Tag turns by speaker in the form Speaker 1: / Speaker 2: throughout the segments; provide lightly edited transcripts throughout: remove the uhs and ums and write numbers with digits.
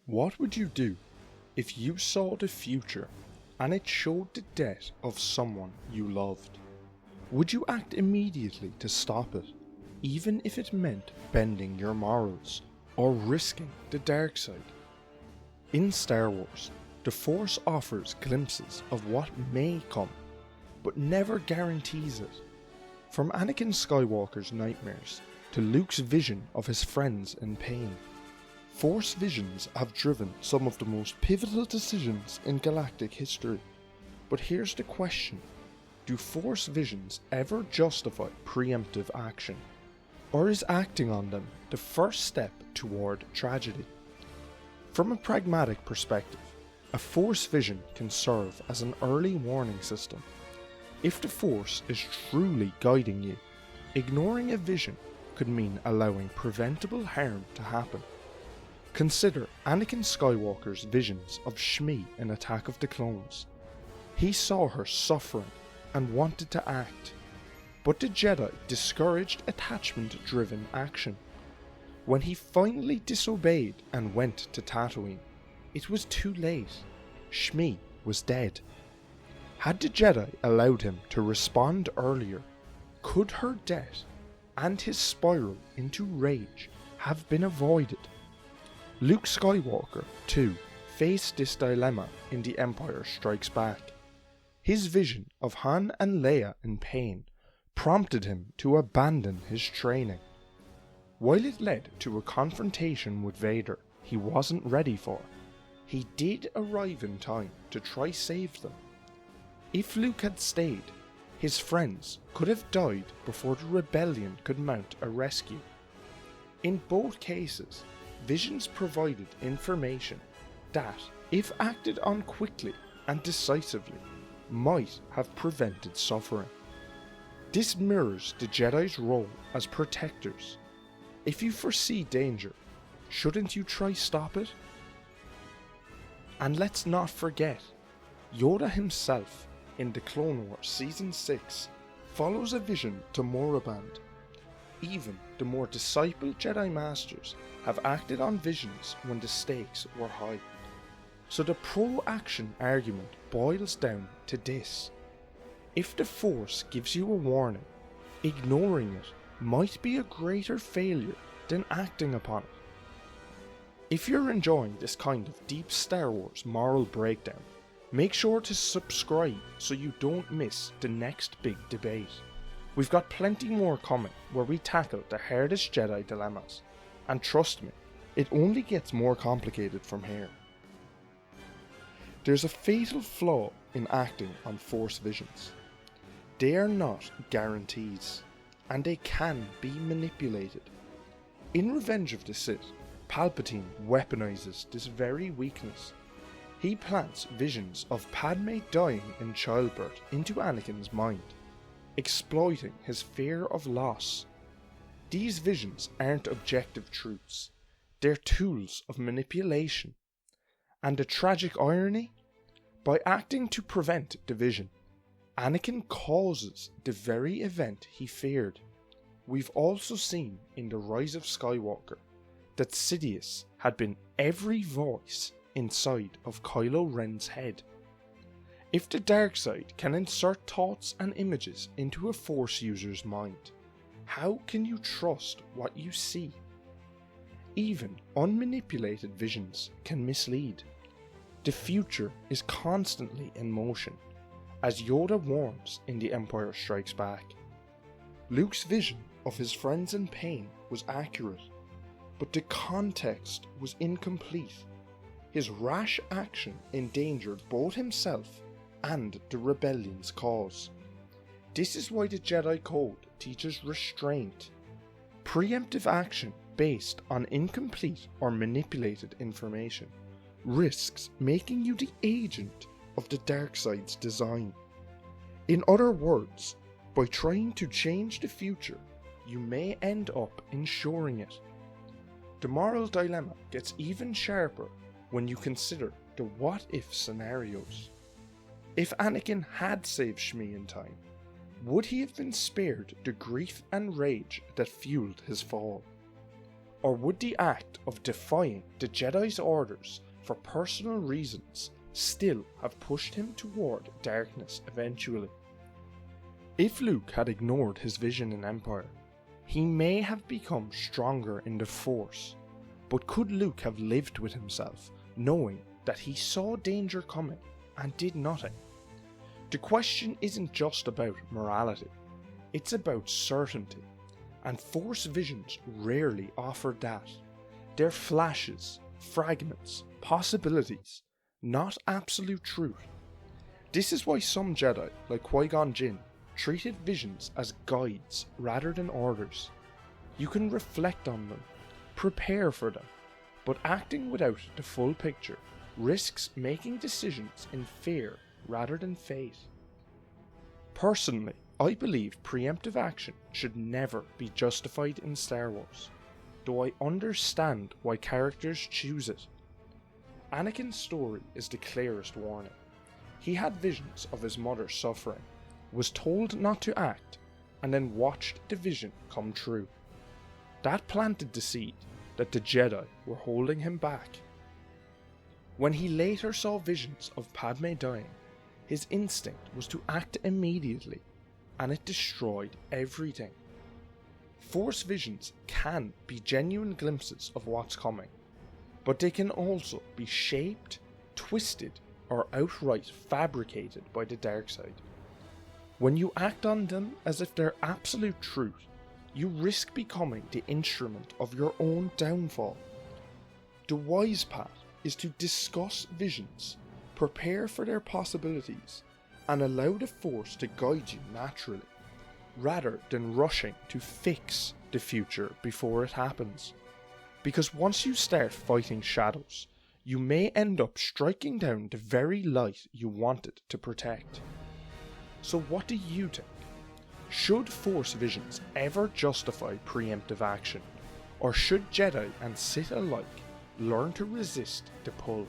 Speaker 1: What would you do if you saw the future and it showed the death of someone you loved? Would you act immediately to stop it, even if it meant bending your morals or risking the dark side? In Star Wars, the Force offers glimpses of what may come, but never guarantees it. From Anakin Skywalker's nightmares to Luke's vision of his friends in pain, Force visions have driven some of the most pivotal decisions in galactic history. But here's the question: do Force visions ever justify preemptive action? Or is acting on them the first step toward tragedy? From a pragmatic perspective, a Force vision can serve as an early warning system. If the Force is truly guiding you, ignoring a vision could mean allowing preventable harm to happen. Consider Anakin Skywalker's visions of Shmi in Attack of the Clones. He saw her suffering and wanted to act, but the Jedi discouraged attachment-driven action. When he finally disobeyed and went to Tatooine, it was too late. Shmi was dead. Had the Jedi allowed him to respond earlier, could her death and his spiral into rage have been avoided? Luke Skywalker, too, faced this dilemma in The Empire Strikes Back. His vision of Han and Leia in pain prompted him to abandon his training. While it led to a confrontation with Vader he wasn't ready for, he did arrive in time to try save them. If Luke had stayed, his friends could have died before the rebellion could mount a rescue. In both cases, visions provided information that, if acted on quickly and decisively, might have prevented suffering. This mirrors the Jedi's role as protectors. If you foresee danger, shouldn't you try stop it? And let's not forget, Yoda himself in The Clone Wars Season 6 follows a vision to Moraband. Even the more discipled Jedi Masters have acted on visions when the stakes were high. So the pro-action argument boils down to this: if the Force gives you a warning, ignoring it might be a greater failure than acting upon it. If you're enjoying this kind of deep Star Wars moral breakdown, make sure to subscribe so you don't miss the next big debate. We've got plenty more coming where we tackle the hardest Jedi dilemmas, and trust me, it only gets more complicated from here. There's a fatal flaw in acting on Force visions. They are not guarantees, and they can be manipulated. In Revenge of the Sith, Palpatine weaponizes this very weakness. He plants visions of Padmé dying in childbirth into Anakin's mind, exploiting his fear of loss. These visions aren't objective truths, they're tools of manipulation. And the tragic irony? By acting to prevent the vision, Anakin causes the very event he feared. We've also seen in The Rise of Skywalker that Sidious had been every voice inside of Kylo Ren's head. If the dark side can insert thoughts and images into a Force user's mind, how can you trust what you see? Even unmanipulated visions can mislead. The future is constantly in motion, as Yoda warns in The Empire Strikes Back. Luke's vision of his friends in pain was accurate, but the context was incomplete. His rash action endangered both himself and the rebellion's cause. This is why the Jedi Code teaches restraint. Preemptive action based on incomplete or manipulated information risks making you the agent of the dark side's design. In other words, by trying to change the future, you may end up ensuring it. The moral dilemma gets even sharper when you consider the what-if scenarios. If Anakin had saved Shmi in time, would he have been spared the grief and rage that fueled his fall? Or would the act of defying the Jedi's orders for personal reasons still have pushed him toward darkness eventually? If Luke had ignored his vision in Empire, he may have become stronger in the Force, but could Luke have lived with himself, knowing that he saw danger coming and did nothing? The question isn't just about morality, it's about certainty, and Force visions rarely offer that. They're flashes, fragments, possibilities, not absolute truth. This is why some Jedi, like Qui-Gon Jinn, treated visions as guides rather than orders. You can reflect on them, prepare for them, but acting without the full picture risks making decisions in fear rather than faith. Personally, I believe preemptive action should never be justified in Star Wars, though I understand why characters choose it. Anakin's story is the clearest warning. He had visions of his mother suffering, was told not to act, and then watched the vision come true. That planted the seed that the Jedi were holding him back. When he later saw visions of Padmé dying, his instinct was to act immediately, and it destroyed everything. Force visions can be genuine glimpses of what's coming, but they can also be shaped, twisted, or outright fabricated by the dark side. When you act on them as if they're absolute truth, you risk becoming the instrument of your own downfall. The wise path is to discuss visions, prepare for their possibilities, and allow the Force to guide you naturally, rather than rushing to fix the future before it happens. Because once you start fighting shadows, you may end up striking down the very light you wanted to protect. So what do you think? Should Force visions ever justify preemptive action? Or should Jedi and Sith alike learn to resist the pull?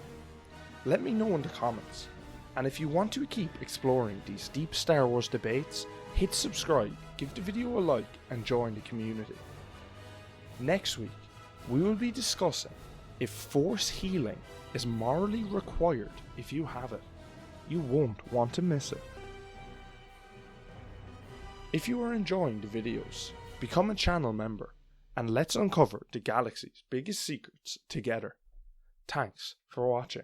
Speaker 1: Let me know in the comments. And if you want to keep exploring these deep Star Wars debates, hit subscribe, give the video a like, and join the community. Next week, we will be discussing if Force healing is morally required if you have it. You won't want to miss it. If you are enjoying the videos, become a channel member and let's uncover the galaxy's biggest secrets together. Thanks for watching.